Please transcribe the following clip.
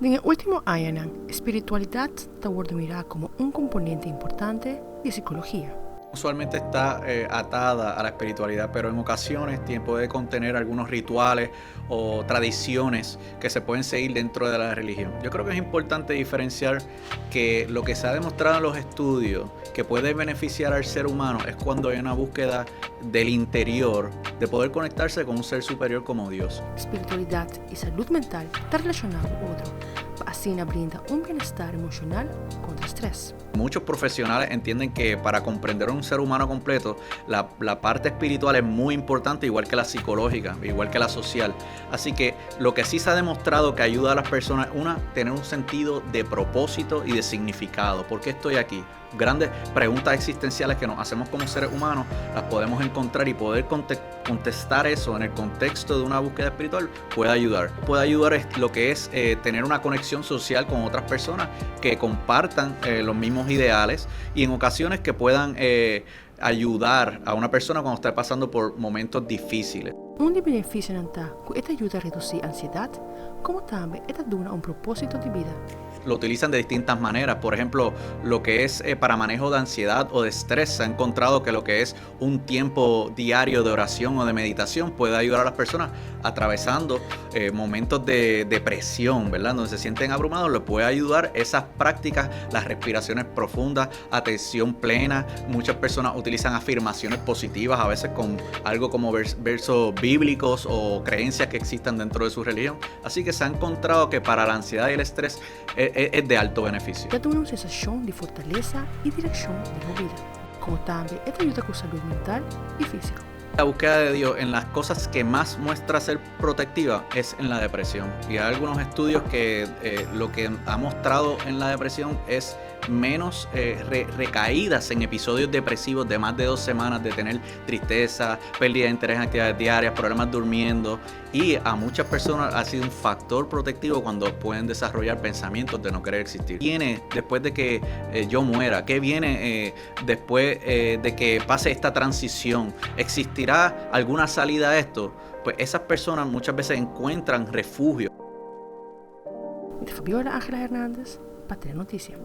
En el último año, espiritualidad está mirada como un componente importante de psicología. Usualmente está atada a la espiritualidad, pero en ocasiones puede contener algunos rituales o tradiciones que se pueden seguir dentro de la religión. Yo creo que es importante diferenciar que lo que se ha demostrado en los estudios que puede beneficiar al ser humano es cuando hay una búsqueda del interior de poder conectarse con un ser superior como Dios. Espiritualidad y salud mental están relacionadas con otro. Así brinda un bienestar emocional contra estrés. Muchos profesionales entienden que para comprender a un ser humano completo, la parte espiritual es muy importante, igual que la psicológica, igual que la social. Así que lo que sí se ha demostrado que ayuda a las personas, tener un sentido de propósito y de significado. ¿Por qué estoy aquí? Grandes preguntas existenciales que nos hacemos como seres humanos, las podemos encontrar y poder contestar eso en el contexto de una búsqueda espiritual puede ayudar. Puede ayudar lo que es tener una conexión social con otras personas que compartan los mismos ideales y en ocasiones que puedan ayudar a una persona cuando está pasando por momentos difíciles. Un beneficio que esta ayuda a reducir ansiedad, como también esta da un propósito de vida. Lo utilizan de distintas maneras. Por ejemplo, lo que es para manejo de ansiedad o de estrés, se ha encontrado que lo que es un tiempo diario de oración o de meditación puede ayudar a las personas atravesando momentos de depresión, ¿verdad? Donde se sienten abrumados, les puede ayudar esas prácticas, las respiraciones profundas, atención plena. Muchas personas utilizan afirmaciones positivas, a veces con algo como versos bíblicos o creencias que existan dentro de su religión. Así que se ha encontrado que para la ansiedad y el estrés es de alto beneficio. Da una sensación de fortaleza y dirección de la vida, como también esta ayuda con salud mental y física. La búsqueda de Dios en las cosas que más muestra ser protectiva es en la depresión. Y hay algunos estudios que lo que ha mostrado en la depresión es menos recaídas en episodios depresivos de más de 2 semanas, de tener tristeza, pérdida de interés en actividades diarias, problemas durmiendo, y a muchas personas ha sido un factor protectivo cuando pueden desarrollar pensamientos de no querer existir. ¿Qué viene después de que yo muera? ¿Qué viene después de que pase esta transición? ¿Existirá alguna salida a esto? Pues esas personas muchas veces encuentran refugio. Fabiola Ángela Hernández, Patria Noticia.